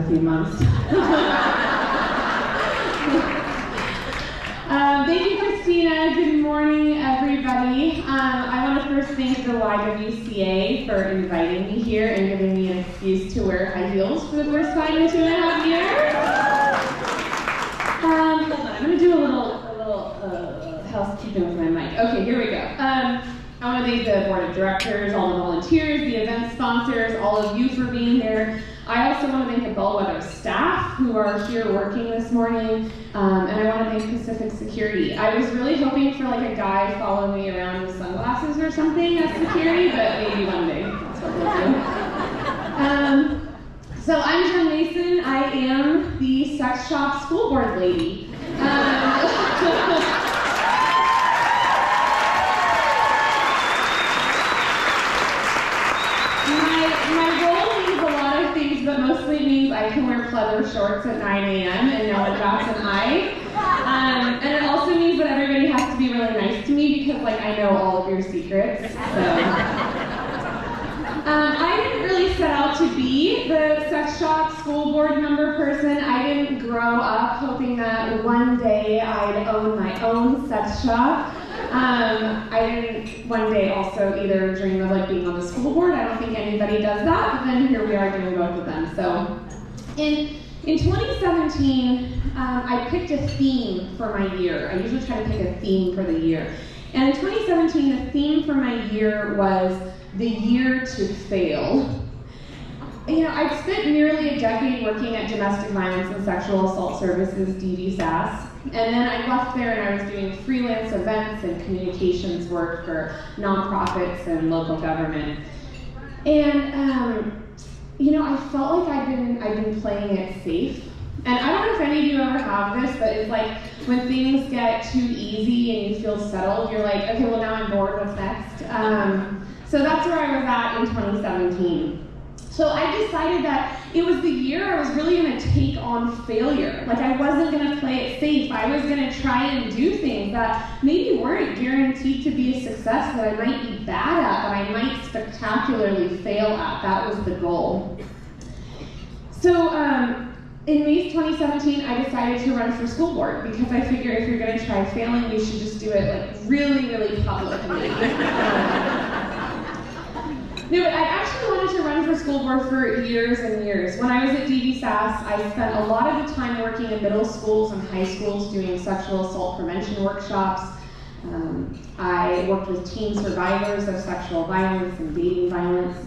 a few months. Thank you, Christina. Good morning, everybody. I want to first thank the YWCA for inviting me here and giving me an excuse to wear high heels for the first time in 2.5 years. Hold on, I'm going to do a little housekeeping with my mic. Okay, here we go. I want to thank the board of directors, all the volunteers, the event sponsors, all of you for being here. I also want to thank the Bellwether staff who are here working this morning, and I want to thank Pacific Security. I was really hoping for like a guy following me around with sunglasses or something as security, but maybe one day. That's what we'll do. So I'm Jenn Mason. I am the sex shop school board lady. But mostly means I can wear pleather shorts at 9 a.m. and no one bats an eye. And it also means that everybody has to be really nice to me because, like, I know all of your secrets. So. I didn't really set out to be the sex shop school board member person. I didn't grow up hoping that one day I'd own my own sex shop. I didn't one day also either dream of like being on the school board. I don't think anybody does that, but then here we are doing both of them. So in 2017, I picked a theme for my year. I usually try to pick a theme for the year. And in 2017, the theme for my year was the year to fail. You know, I've spent nearly a decade working at Domestic Violence and Sexual Assault Services, DVSAS, and then I left there and I was doing freelance events and communications work for nonprofits and local government. And you know, I felt like I've been playing it safe. And I don't know if any of you ever have this, but it's like when things get too easy and you feel settled, you're like, okay, well now I'm bored, what's next? So that's where I was at in 2017. So I decided that it was the year I was really going to take on failure. Like I wasn't going to play it safe. I was going to try and do things that maybe weren't guaranteed to be a success, that I might be bad at, that I might spectacularly fail at. That was the goal. So in May 2017, I decided to run for school board because I figure if you're going to try failing, you should just do it like really, really publicly. No, but I actually wanted to run for school board for years and years. When I was at DVSAS, I spent a lot of the time working in middle schools and high schools doing sexual assault prevention workshops. I worked with teen survivors of sexual violence and dating violence.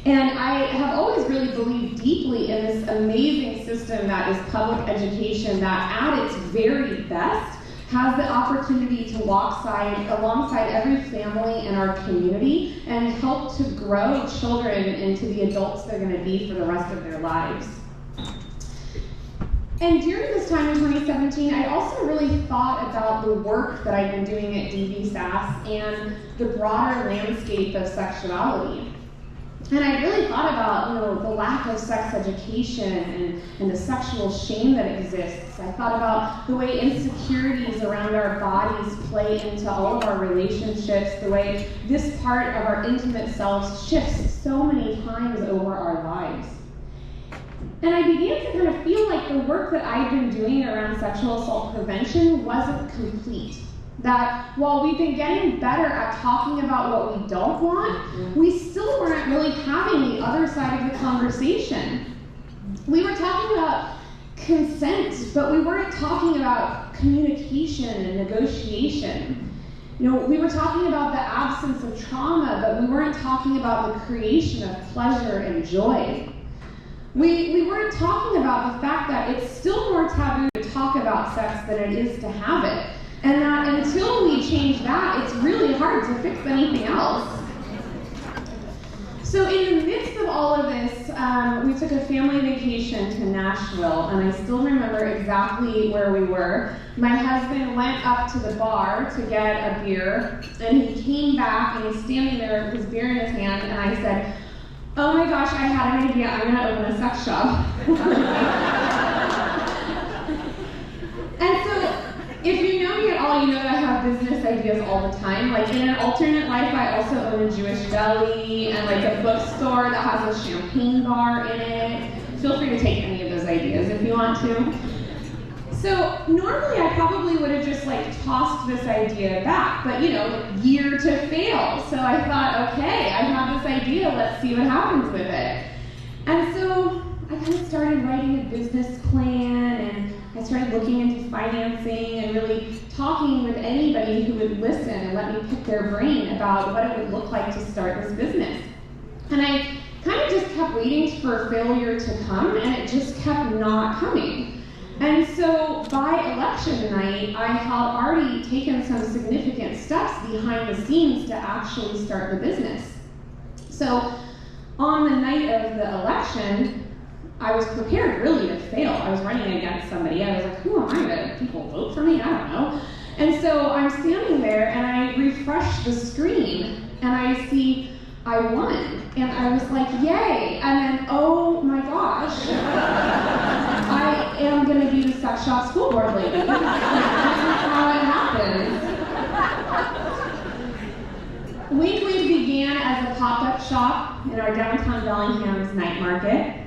And I have always really believed deeply in this amazing system that is public education that at its very best has the opportunity to walk alongside every family in our community and help to grow children into the adults they're going to be for the rest of their lives. And during this time in 2017, I also really thought about the work that I've been doing at DVSAS and the broader landscape of sexuality. And I really thought about, you know, the lack of sex education and the sexual shame that exists. I thought about the way insecurities around our bodies play into all of our relationships, the way this part of our intimate selves shifts so many times over our lives. And I began to kind of feel like the work that I'd been doing around sexual assault prevention wasn't complete. That while we've been getting better at talking about what we don't want, we still weren't really having the other side of the conversation. We were talking about consent, but we weren't talking about communication and negotiation. You know, we were talking about the absence of trauma, but we weren't talking about the creation of pleasure and joy. We weren't talking about the fact that it's still more taboo to talk about sex than it is to have it. And that until we change that, it's really hard to fix anything else. So in the midst of all of this, we took a family vacation to Nashville, and I still remember exactly where we were. My husband went up to the bar to get a beer, and he came back, and he's standing there with his beer in his hand, and I said, "Oh my gosh, I had an idea, I'm gonna open a sex shop." And so, if you know me at all, you know that I have business ideas all the time. Like in an alternate life, I also own a Jewish deli and like a bookstore that has a champagne bar in it. Feel free to take any of those want to. So normally I probably would have just like tossed this idea back, but year to fail. So I thought, okay, I have this idea, let's see what happens with it. And so I kind of started writing a business plan, and I started looking into financing and really talking with anybody who would listen and let me pick their brain about what it would look like to start this business. And I kind of just kept waiting for failure to come, and it just kept not coming. And so by election night, I had already taken some significant steps behind the scenes to actually start the business. So on the night of the election, I was prepared really to fail. I was running against somebody. I was like, who am I to people vote for me? I don't know. And so I'm standing there and I refresh the screen and I see I won. And I was like, yay. And then, oh my gosh, I am going to be the sex shop school board lady. This is how it happens. Wink Wink began as a pop-up shop in our downtown Bellingham's night market.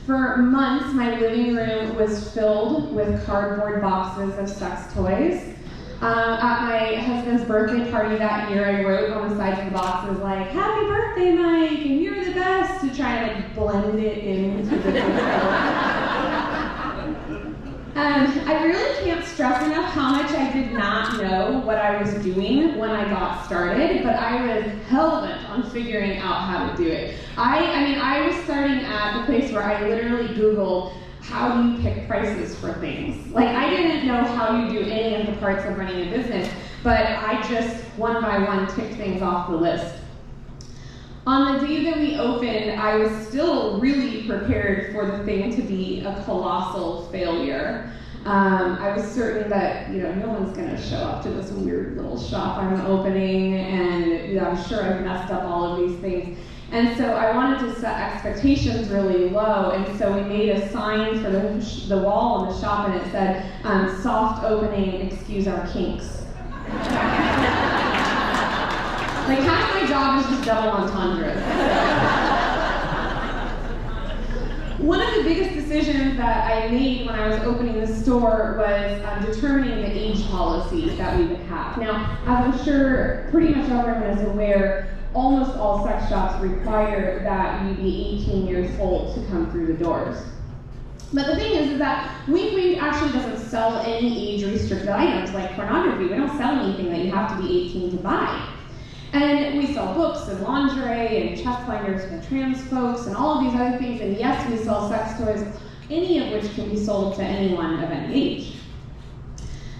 For months, my living room was filled with cardboard boxes of sex toys. At my husband's birthday party that year, I wrote on the sides of the boxes like, "Happy birthday, Mike, and you're the best," to try and like blend it into the I really can't stress enough how much I did not know what I was doing when I got started, but I was hell-bent on figuring out how to do it. I was starting at the place where I literally Googled, how do you pick prices for things? Like, I didn't know how you do any of the parts of running a business, but I just, one by one, ticked things off the list. On the day that we opened, I was still really prepared for the thing to be a colossal failure. I was certain that no one's going to show up to this weird little shop I'm opening, and I'm sure I've messed up all of these things. And so I wanted to set expectations really low, and so we made a sign for the wall in the shop, and it said, "Soft opening, excuse our kinks." Like, half my job is just double entendres. One of the biggest decisions that I made when I was opening the store was determining the age policy that we would have. Now, as I'm sure pretty much everyone is aware, almost all sex shops require that you be 18 years old to come through the doors. But the thing is that Wink Wink actually doesn't sell any age-restricted items like pornography. We don't sell anything that you have to be 18 to buy. And we sell books and lingerie and chest binders for trans folks and all of these other things. And yes, we sell sex toys, any of which can be sold to anyone of any age.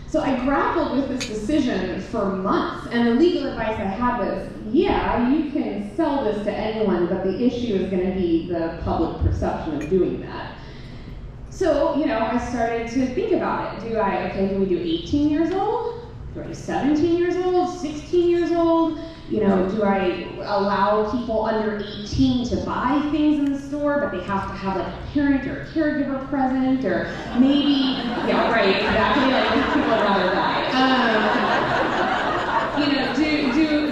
So I grappled with this decision for months, and the legal advice I had was, yeah, you can sell this to anyone, but the issue is going to be the public perception of doing that. So, I started to think about it. Do we do 18 years old? Do I do 17 years old? 16 years old? Do I allow people under 18 to buy things in the store, but they have to have like a parent or a caregiver present, or maybe, yeah, right, exactly, like people would rather die.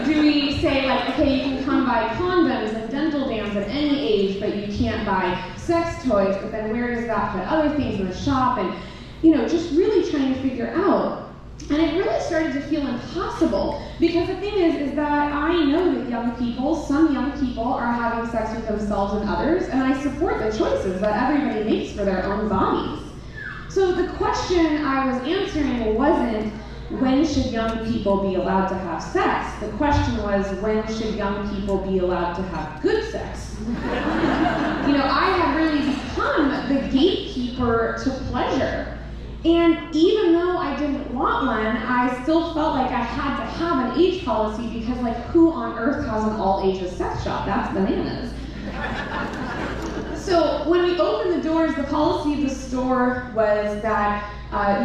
Do we say like, okay, you can come buy condoms and dental dams at any age, but you can't buy sex toys, but then where does that put other things in the shop? And, just really trying to figure out. And it really started to feel impossible, because the thing is that I know that some young people are having sex with themselves and others, and I support the choices that everybody makes for their own bodies. So the question I was answering wasn't, when should young people be allowed to have sex? The question was, when should young people be allowed to have good sex? I had really become the gatekeeper to pleasure. And even though I didn't want one, I still felt like I had to have an age policy, because who on earth has an all ages sex shop? That's bananas. So when we opened the doors, the policy of the store was that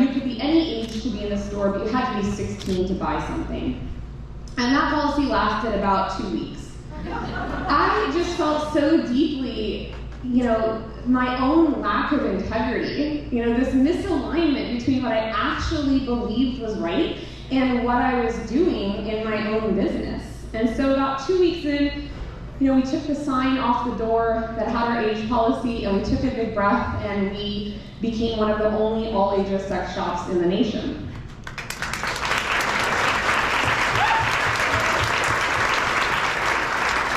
you could be any age to be in the store, but you had to be 16 to buy something. And that policy lasted about 2 weeks. I just felt so deeply, my own lack of integrity, this misalignment between what I actually believed was right and what I was doing in my own business. And so about 2 weeks in, we took the sign off the door that had our age policy, and we took a big breath, and we became one of the only all-ages sex shops in the nation.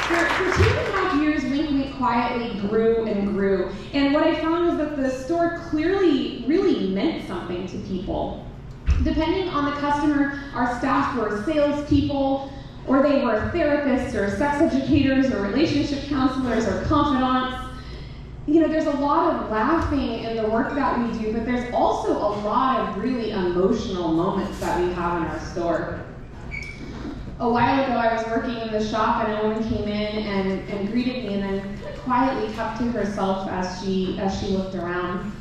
For 2.5 years, Wink Wink quietly grew and grew. And what I found was that the store clearly really meant something to people. Depending on the customer, our staff were salespeople, or they were therapists, or sex educators, or relationship counselors, or confidants. There's a lot of laughing in the work that we do, but there's also a lot of really emotional moments that we have in our store. A while ago, I was working in the shop, and a woman came in and greeted me, and then quietly kept to herself as she looked around.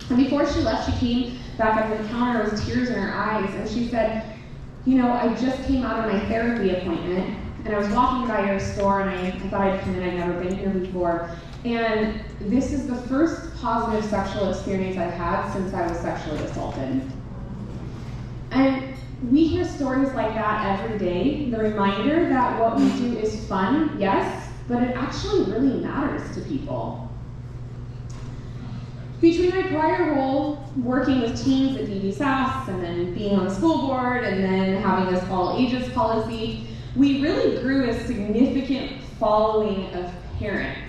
And before she left, she came back up to the counter with tears in her eyes, and she said, I just came out of my therapy appointment, and I was walking by your store, and I thought I'd come in. I'd never been here before, and this is the first positive sexual experience I've had since I was sexually assaulted. And we hear stories like that every day, the reminder that what we do is fun, yes, but it actually really matters to people. Between my prior role, working with teens at YWCA, and then being on the school board, and then having this all-ages policy, we really grew a significant following of parents.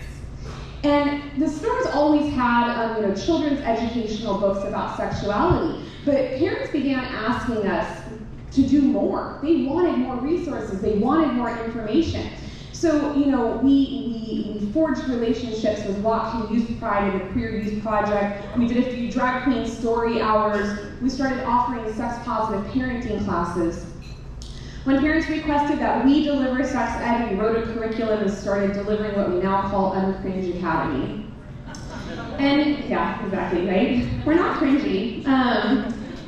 And the store's always had children's educational books about sexuality, but parents began asking us to do more. They wanted more resources. They wanted more information. So, we forged relationships with Walk to Youth Pride and the Queer Youth Project. We did a few drag queen story hours. We started offering sex-positive parenting classes. When parents requested that we deliver sex ed, we wrote a curriculum and started delivering what we now call Uncringe Academy. And, yeah, exactly, right? We're not cringy.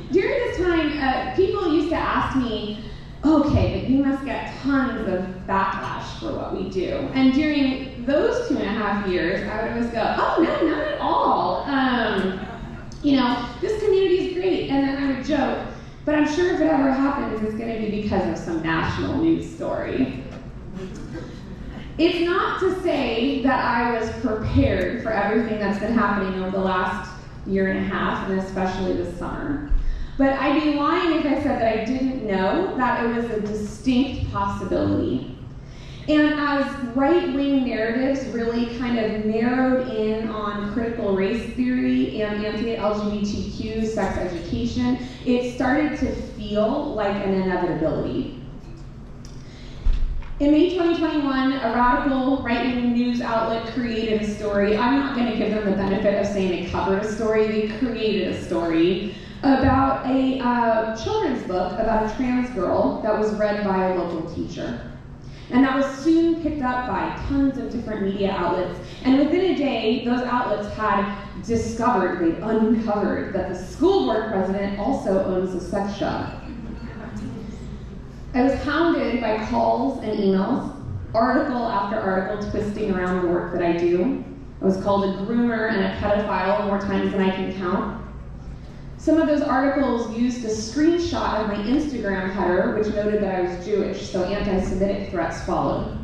During this time, people used to ask me, okay, but you must get tons of backlash for what we do. And during those 2.5 years, I would always go, oh, no, not at all. This community is great. And then I would joke, but I'm sure if it ever happens, it's going to be because of some national news story. It's not to say that I was prepared for everything that's been happening over the last 1.5 years, and especially this summer. But I'd be lying if I said that I didn't know that it was a distinct possibility. And as right-wing narratives really kind of narrowed in on critical race theory and anti-LGBTQ sex education, it started to feel like an inevitability. In May 2021, a radical right-wing news outlet created a story. I'm not going to give them the benefit of saying they covered a story. They created a story about a children's book about a trans girl that was read by a local teacher. And that was soon picked up by tons of different media outlets. And within a day, those outlets had they'd uncovered that the school board president also owns a sex shop. I was hounded by calls and emails, article after article twisting around the work that I do. I was called a groomer and a pedophile more times than I can count. Some of those articles used a screenshot of my Instagram header, which noted that I was Jewish, so anti-Semitic threats followed.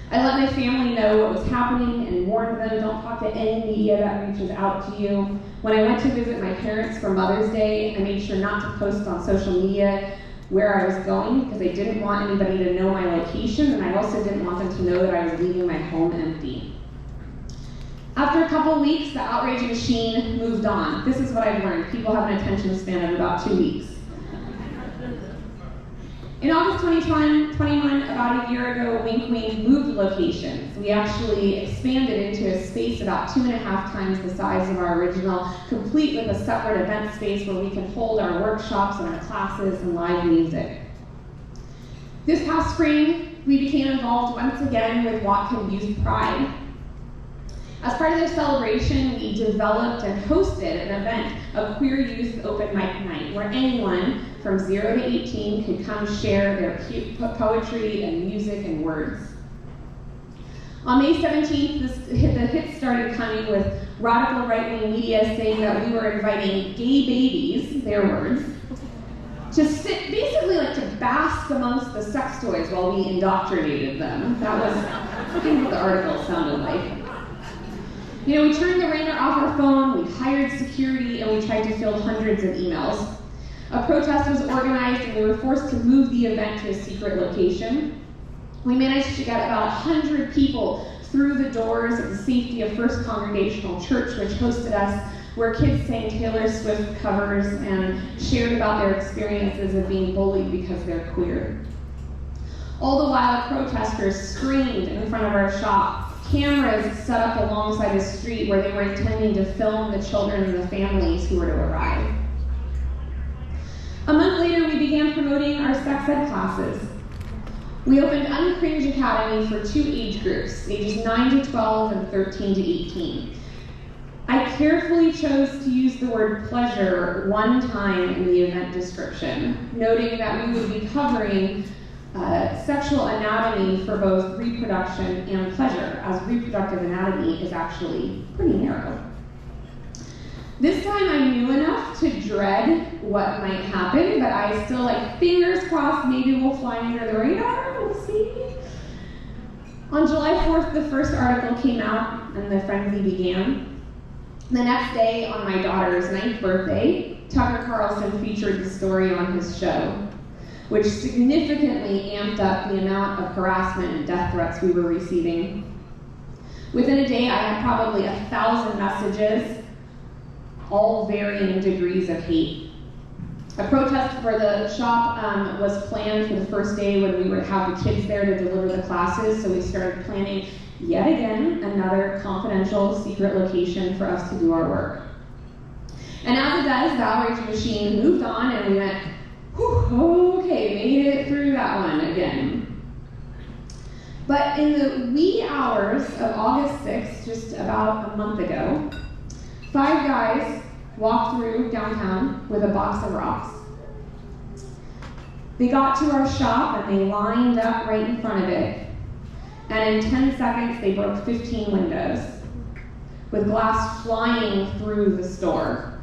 I let my family know what was happening and warned them, don't talk to any media that reaches out to you. When I went to visit my parents for Mother's Day, I made sure not to post on social media where I was going because I didn't want anybody to know my location, and I also didn't want them to know that I was leaving my home empty. After a couple weeks, the outrage machine moved on. This is what I've learned. People have an attention span of about 2 weeks. In August 2021, about a year ago, Wink Wink moved locations. We actually expanded into a space about 2.5 times the size of our original, complete with a separate event space where we can hold our workshops and our classes and live music. This past spring, we became involved once again with YWCA Youth Pride. As part of their celebration, we developed and hosted an event, a queer youth open mic night, where anyone from 0 to 18 could come share their poetry and music and words. On May 17th, the hits started coming with radical right-wing media saying that we were inviting gay babies, their words, to sit, basically like to bask amongst the sex toys while we indoctrinated them. That was, I think, what the article sounded like. You know, we turned the ringer off our phone, we hired security, and we tried to field hundreds of emails. A protest was organized, and we were forced to move the event to a secret location. We managed to get about 100 people through the doors of the safety of First Congregational Church, which hosted us, where kids sang Taylor Swift covers and shared about their experiences of being bullied because they're queer. All the while, protesters screamed in front of our shop, cameras set up alongside the street where they were intending to film the children and the families who were to arrive. A month later, we began promoting our sex ed classes. We opened Uncringe Academy for 2 age groups, ages 9 to 12 and 13 to 18. I carefully chose to use the word pleasure 1 time in the event description, noting that we would be covering sexual anatomy for both reproduction and pleasure, as reproductive anatomy is actually pretty narrow. This time I knew enough to dread what might happen, but I still, like, fingers crossed, maybe we'll fly under the radar, we'll see. On July 4th, the first article came out and the frenzy began. The next day, on my daughter's 9th birthday, Tucker Carlson featured the story on his show, which significantly amped up the amount of harassment and death threats we were receiving. Within a day, I had probably 1,000 messages, all varying degrees of hate. A protest for the shop was planned for the first day when we would have the kids there to deliver the classes, so we started planning yet again another confidential secret location for us to do our work. And as it does, the outrage machine moved on and we went, whew, okay, made it through that one again. But in the wee hours of August 6th, just about a month ago, 5 guys walked through downtown with a box of rocks. They got to our shop and they lined up right in front of it. And in 10 seconds, they broke 15 windows, with glass flying through the store.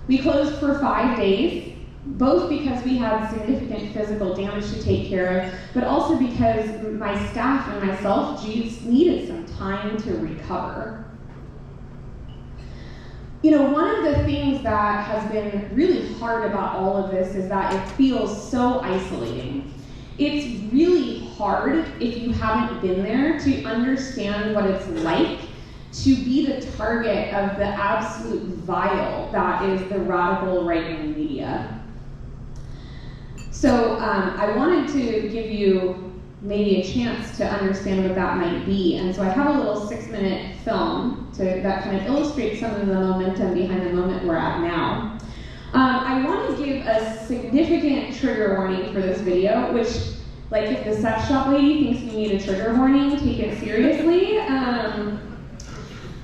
We closed for 5 days, both because we had significant physical damage to take care of, but also because my staff and myself just needed some time to recover. You know, one of the things that has been really hard about all of this is that it feels so isolating. It's really hard, if you haven't been there, to understand what it's like to be the target of the absolute vile that is the radical right-wing media. So I wanted to give you maybe a chance to understand what that might be. And so I have a little 6-minute film that kind of illustrates some of the momentum behind the moment we're at now. I want to give a significant trigger warning for this video, which, like, if the sex shop lady thinks you need a trigger warning, take it seriously.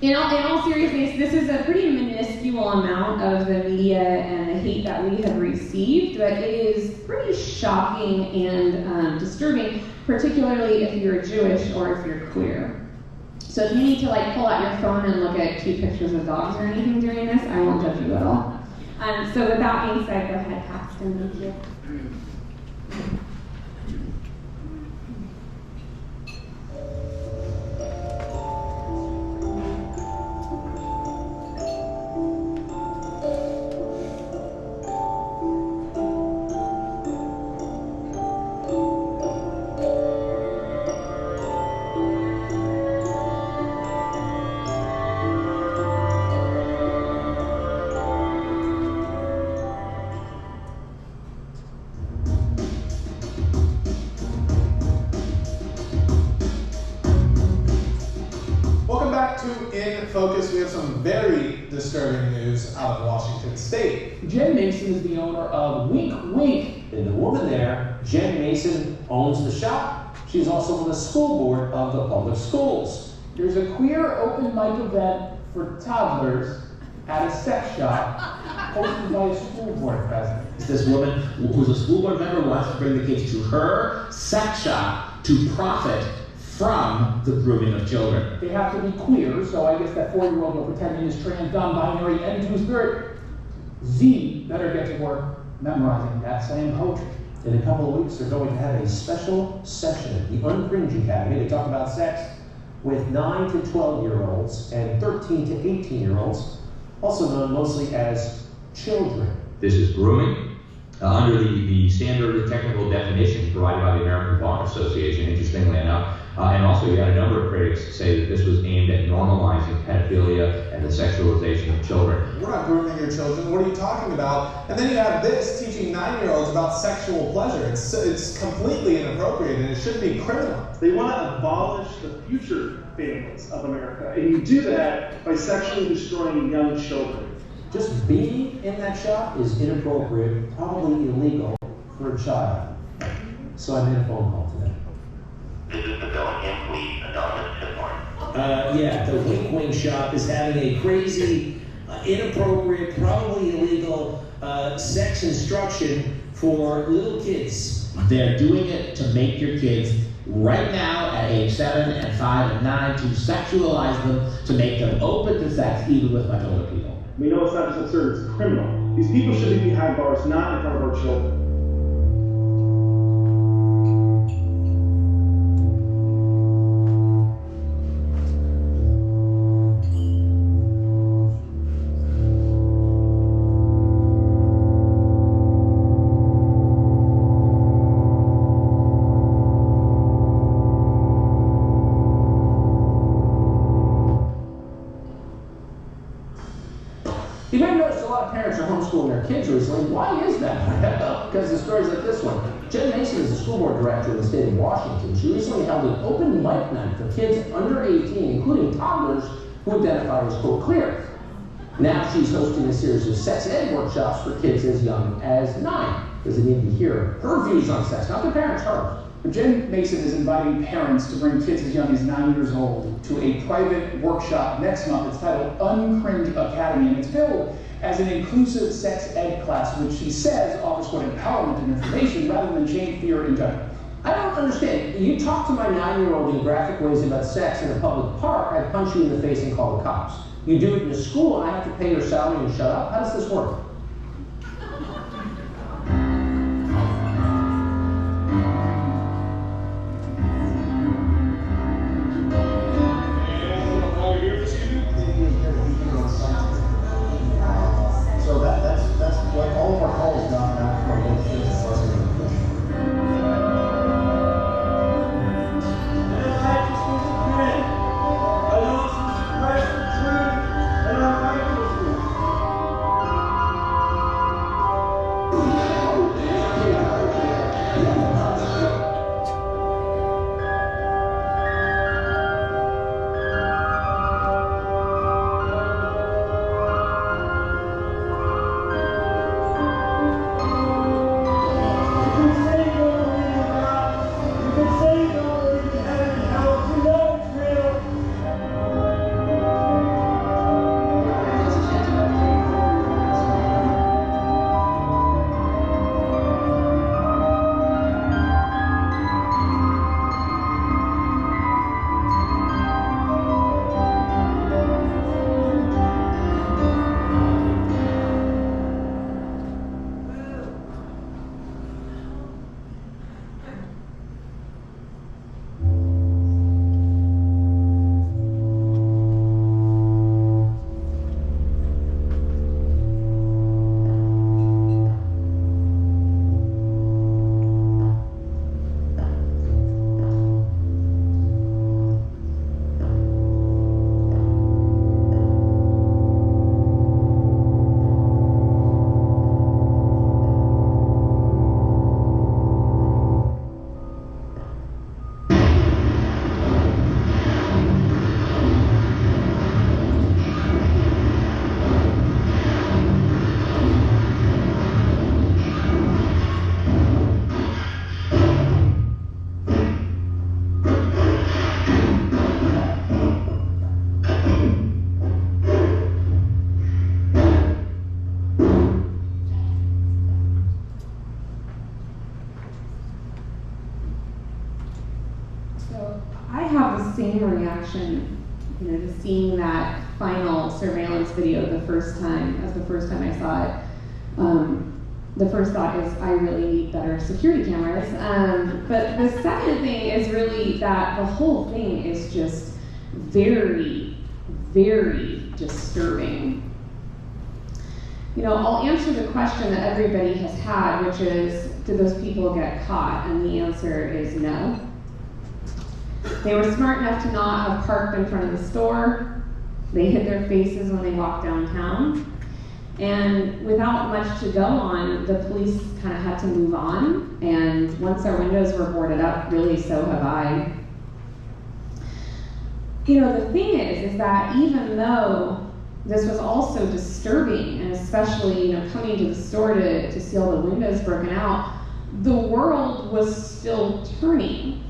In all seriousness, this is a pretty minuscule amount of the media and the hate that we have received, but it is pretty shocking and disturbing, particularly if you're Jewish or if you're queer. So if you need to, like, pull out your phone and look at cute pictures of dogs or anything during this, I won't judge you at all. So with that being said, go ahead, Paxton, thank you. Focus, we have some very disturbing news out of Washington State. Jenn Mason is the owner of Wink Wink, and the woman there, Jenn Mason, owns the shop. She's also on the school board of the public schools. There's a queer open mic event for toddlers at a sex shop hosted by a school board president. This woman, who's a school board member, wants to bring the kids to her sex shop to profit from the grooming of children. They have to be queer, so I guess that 4-year-old will pretend he is trans, non-binary, and two-spirit. Z better get to work. memorizing that same poetry. In a couple of weeks, they're going to have a special session at the Uncringe Academy to talk about sex with 9 to 12-year-olds and 13 to 18-year-olds, also known mostly as children. This is grooming under the standard technical definitions provided by the American Bar Association, interestingly enough. And also, you had a number of critics say that this was aimed at normalizing pedophilia and the sexualization of children. We're not grooming your children. What are you talking about? And then you have this teaching 9-year-olds about sexual pleasure. It's completely inappropriate and it should be criminal. They want to abolish the future families of America, and you do that by sexually destroying young children. Just being in that shop is inappropriate, probably illegal for a child. So I made a phone call today. This is the Bellingham Police Anonymous Tip Line. Yeah, the Wink Wink shop is having a crazy, inappropriate, probably illegal sex instruction for little kids. They're doing it to make your kids right now at age 7 and 5 and 9 to sexualize them, to make them open to sex, even with much older people. We know it's not just absurd, it's criminal. These people should be behind bars, not in front of our children. You may have noticed a lot of parents are homeschooling their kids recently. Why is that? Because of stories like this one. Jenn Mason is the school board director in the state of Washington. She recently held an open mic night for kids under 18, including toddlers who identify as, quote, queer. Now she's hosting a series of sex ed workshops for kids as young as 9, because they need to hear her views on sex, not their parents' hers. Jenn Mason is inviting parents to bring kids as young as 9 years old to a private workshop next month. It's titled Uncringe Academy, and it's billed as an inclusive sex ed class, which she says offers what empowerment and information rather than shame, fear, and judgment. I don't understand. You talk to my 9-year-old in graphic ways about sex in a public park, I punch you in the face and call the cops. You do it in a school and I have to pay your salary and shut up? How does this work? So that's what all of our calls now for same reaction, to seeing that final surveillance video the first time I saw it. the first thought is I really need better security cameras. But the second thing is really that the whole thing is just very, very disturbing. You know, I'll answer the question that everybody has had, which is, did those people get caught? And the answer is no. They were smart enough to not have parked in front of the store. They hid their faces when they walked downtown. And without much to go on, the police kind of had to move on. And once our windows were boarded up, really so have I. You know, the thing is that even though this was also disturbing, and especially, you know, coming to the store to see all the windows broken out, the world was still turning.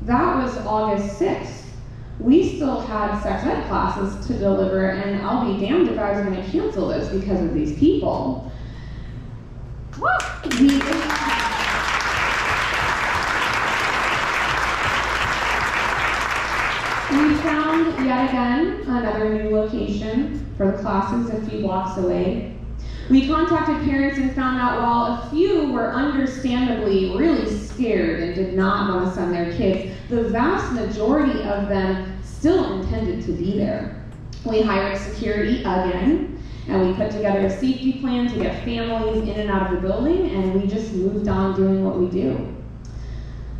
That was August 6th. We still had sex ed classes to deliver, and I'll be damned if I was going to cancel those because of these people. We found, yet again, another new location for the classes a few blocks away. We contacted parents and found out while a few were understandably really scared and did not want to send their kids, the vast majority of them still intended to be there. We hired security again, and we put together a safety plan to get families in and out of the building, and we just moved on doing what we do.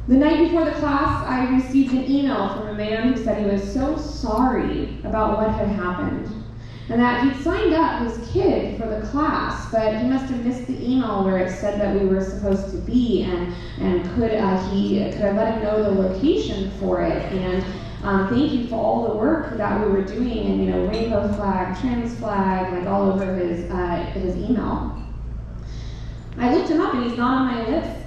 The night before the class, I received an email from a man who said he was so sorry about what had happened, and that he'd signed up his kid for the class, but he must have missed the email where it said that we were supposed to be, and could I let him know the location for it, and thank you for all the work that we were doing, and you know, rainbow flag, trans flag, like all over his email. I looked him up, and he's not on my list.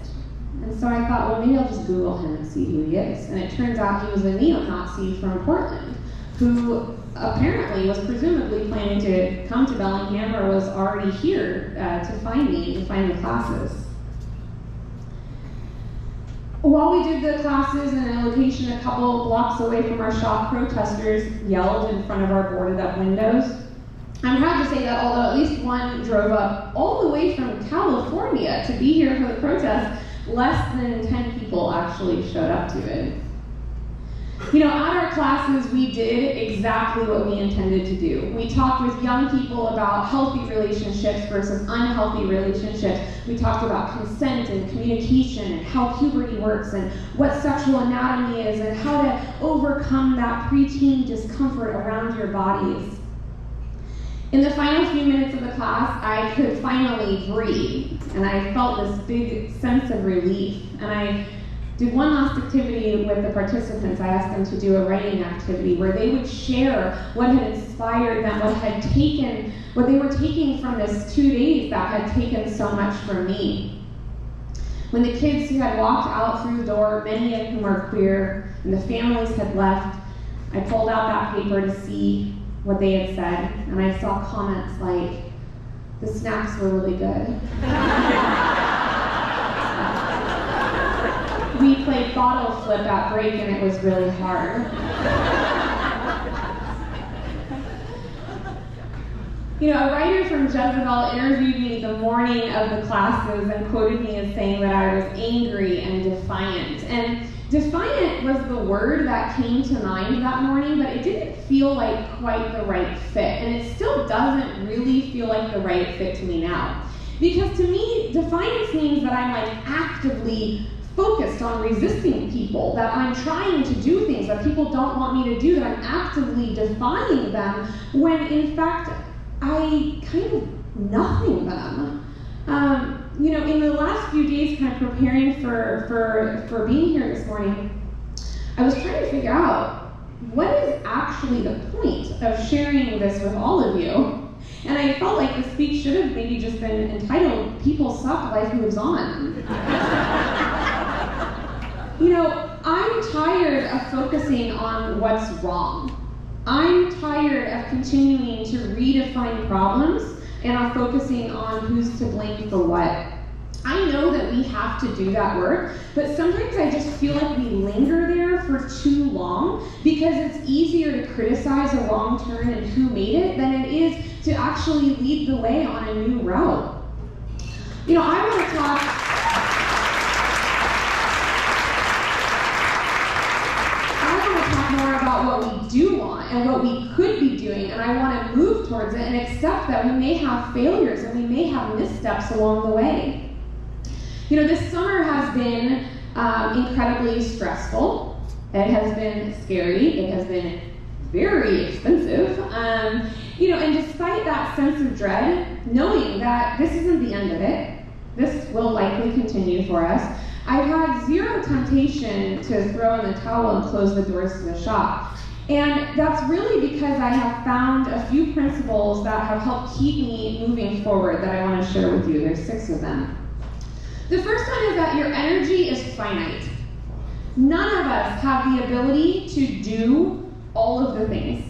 And so I thought, well, maybe I'll just Google him and see who he is. And it turns out he was a neo-Nazi from Portland, who apparently was presumably planning to come to Bellingham or was already here to find me, to find the classes. While we did the classes in a location a couple blocks away from our shop, protesters yelled in front of our boarded up windows. I'm proud to say that although at least one drove up all the way from California to be here for the protest, less than 10 people actually showed up to it. You know, at our classes, we did exactly what we intended to do. We talked with young people about healthy relationships versus unhealthy relationships. We talked about consent and communication and how puberty works and what sexual anatomy is and how to overcome that preteen discomfort around your bodies. In the final few minutes of the class, I could finally breathe, and I felt this big sense of relief. And I did one last activity with the participants. I asked them to do a writing activity where they would share what had inspired them, what they were taking from this 2 days that had taken so much from me. When the kids who had walked out through the door, many of whom are queer, and the families had left, I pulled out that paper to see what they had said, and I saw comments like, the snacks were really good. We played bottle flip at break and it was really hard. You know, a writer from Jezebel interviewed me the morning of the classes and quoted me as saying that I was angry and defiant. And defiant was the word that came to mind that morning, but it didn't feel like quite the right fit. And it still doesn't really feel like the right fit to me now. Because to me, defiance means that I'm like actively focused on resisting people, that I'm trying to do things that people don't want me to do, that I'm actively defying them, when in fact, I kind of nothing them. You know, in the last few days, kind of preparing for being here this morning, I was trying to figure out what is actually the point of sharing this with all of you. And I felt like the speech should have maybe just been entitled, "People Suck, Life Moves On." You know, I'm tired of focusing on what's wrong. I'm tired of continuing to redefine problems and are focusing on who's to blame for what. I know that we have to do that work, but sometimes I just feel like we linger there for too long because it's easier to criticize a wrong turn and who made it than it is to actually lead the way on a new route. You know, I want to talk more about what we do want and what we could be doing, and I want to move towards it and accept that we may have failures and we may have missteps along the way. You know, this summer has been incredibly stressful. It has been scary. It has been very expensive. You know, and despite that sense of dread, knowing that this isn't the end of it, this will likely continue for us, I've had zero temptation to throw in the towel and close the doors to the shop. And that's really because I have found a few principles that have helped keep me moving forward that I want to share with you. There's 6 of them. The first one is that your energy is finite. None of us have the ability to do all of the things.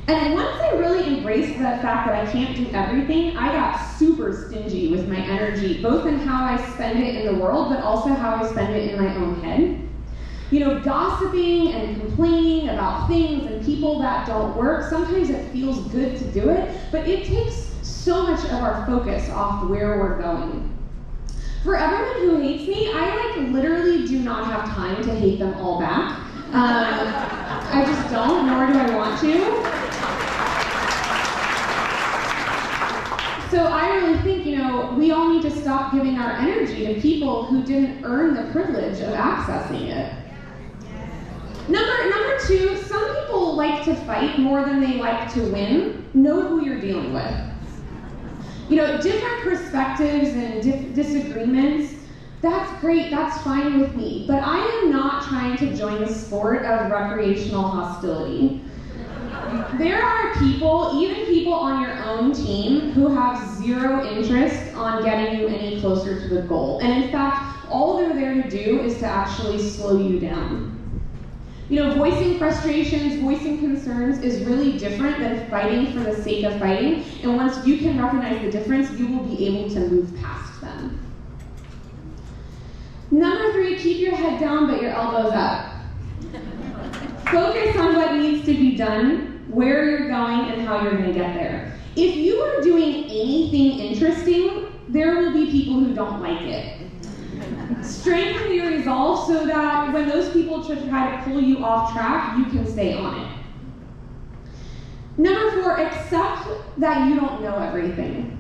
And once I really embraced the fact that I can't do everything, I got super stingy with my energy, both in how I spend it in the world, but also how I spend it in my own head. You know, gossiping and complaining about things and people that don't work, sometimes it feels good to do it, but it takes so much of our focus off where we're going. For everyone who hates me, I literally do not have time to hate them all back. I just don't, nor do I want to. So I really think, you know, we all need to stop giving our energy to people who didn't earn the privilege of accessing it. Number 2, some people like to fight more than they like to win. Know who you're dealing with. You know, different perspectives and disagreements, that's great, that's fine with me. But I am not trying to join the sport of recreational hostility. There are people, even people on your own team, who have zero interest on getting you any closer to the goal. And in fact, all they're there to do is to actually slow you down. You know, voicing frustrations, voicing concerns is really different than fighting for the sake of fighting. And once you can recognize the difference, you will be able to move past them. Number 3, keep your head down but your elbows up. Focus on what needs to be done, where you're going, and how you're going to get there. If you are doing anything interesting, there will be people who don't like it. Strengthen your resolve so that when those people try to pull you off track, you can stay on it. Number 4, accept that you don't know everything.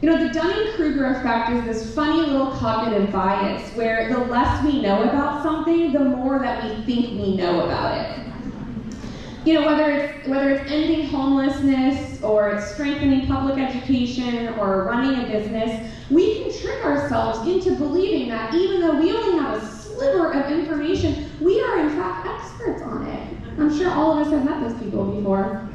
You know, the Dunning-Kruger effect is this funny little cognitive bias where the less we know about something, the more that we think we know about it. You know, whether it's ending homelessness, or it's strengthening public education, or running a business, we can trick ourselves into believing that even though we only have a sliver of information, we are in fact experts on it. I'm sure all of us have met those people before.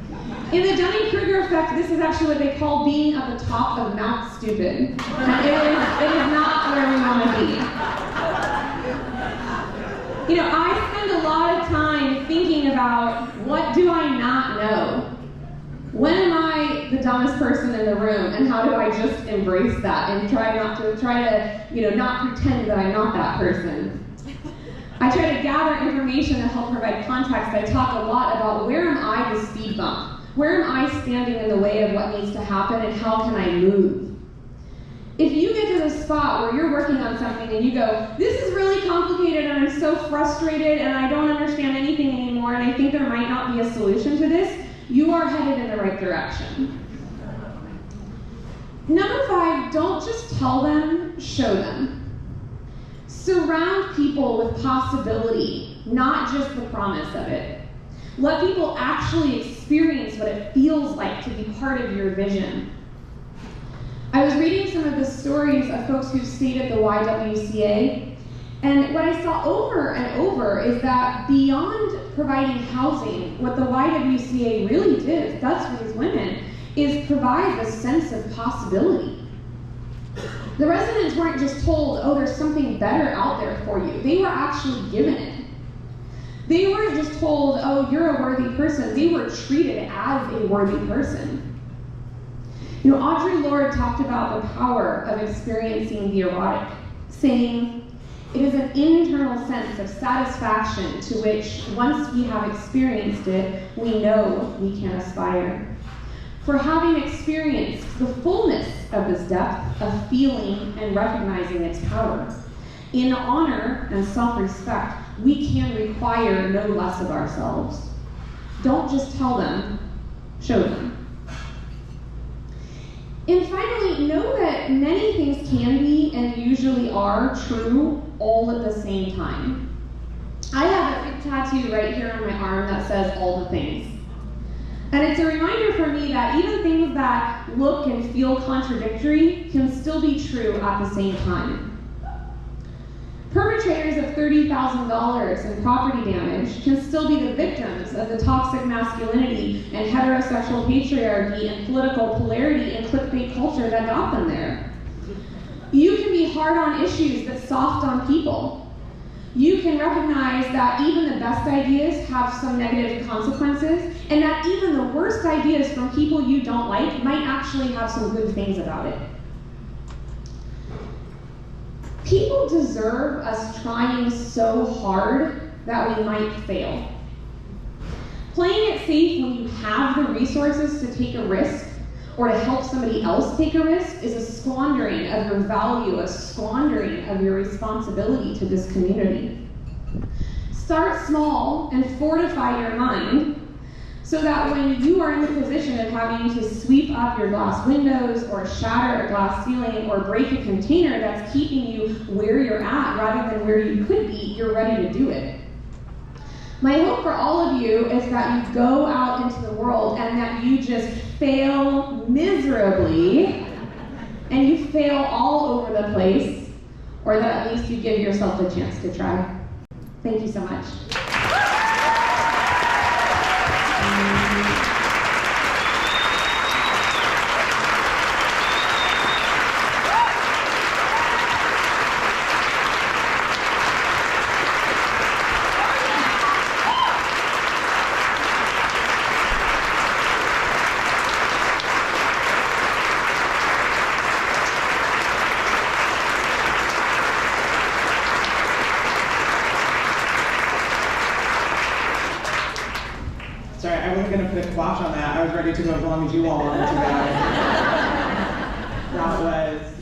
In the Dunning-Kruger effect, this is actually what they call being at the top of Mount Stupid. And it is not where we want to be. You know, I spend a lot of time thinking about, what do I not know? When am I the dumbest person in the room, and how do I just embrace that and try to not pretend that I'm not that person? I try to gather information to help provide context. I talk a lot about, where am I the speed bump? Where am I standing in the way of what needs to happen, and how can I move? If you get to the spot where you're working on something and you go, this is really complicated and I'm so frustrated and I don't understand anything anymore and I think there might not be a solution to this, you are headed in the right direction. Number 5, don't just tell them, show them. Surround people with possibility, not just the promise of it. Let people actually experience what it feels like to be part of your vision. I was reading some of the stories of folks who've stayed at the YWCA, and what I saw over and over is that beyond providing housing, what the YWCA really does for these women is provide this sense of possibility. The residents weren't just told, oh, there's something better out there for you. They were actually given it. They weren't just told, oh, you're a worthy person. They were treated as a worthy person. You know, Audre Lorde talked about the power of experiencing the erotic, saying, it is an internal sense of satisfaction to which, once we have experienced it, we know we can aspire. for having experienced the fullness of this depth of feeling and recognizing its power. In honor and self-respect, we can require no less of ourselves. Don't just tell them, show them. And finally, know that many things can be and usually are true all at the same time. I have a big tattoo right here on my arm that says all the things. And it's a reminder for me that even things that look and feel contradictory can still be true at the same time. Perpetrators of $30,000 in property damage can still be the victims of the toxic masculinity and heterosexual patriarchy and political polarity and clickbait culture that got them there. You can be hard on issues but soft on people. You can recognize that even the best ideas have some negative consequences, and that even the worst ideas from people you don't like might actually have some good things about it. People deserve us trying so hard that we might fail. Playing it safe when you have the resources to take a risk or to help somebody else take a risk is a squandering of your value, a squandering of your responsibility to this community. Start small and fortify your mind so that when you are in the position of having to sweep up your glass windows or shatter a glass ceiling or break a container that's keeping you where you're at rather than where you could be, you're ready to do it. My hope for all of you is that you go out into the world and that you just fail miserably and you fail all over the place, or that at least you give yourself a chance to try. Thank you so much. Sorry, I wasn't going to put a quash on that. I was ready to go as long as you all wanted to go. That was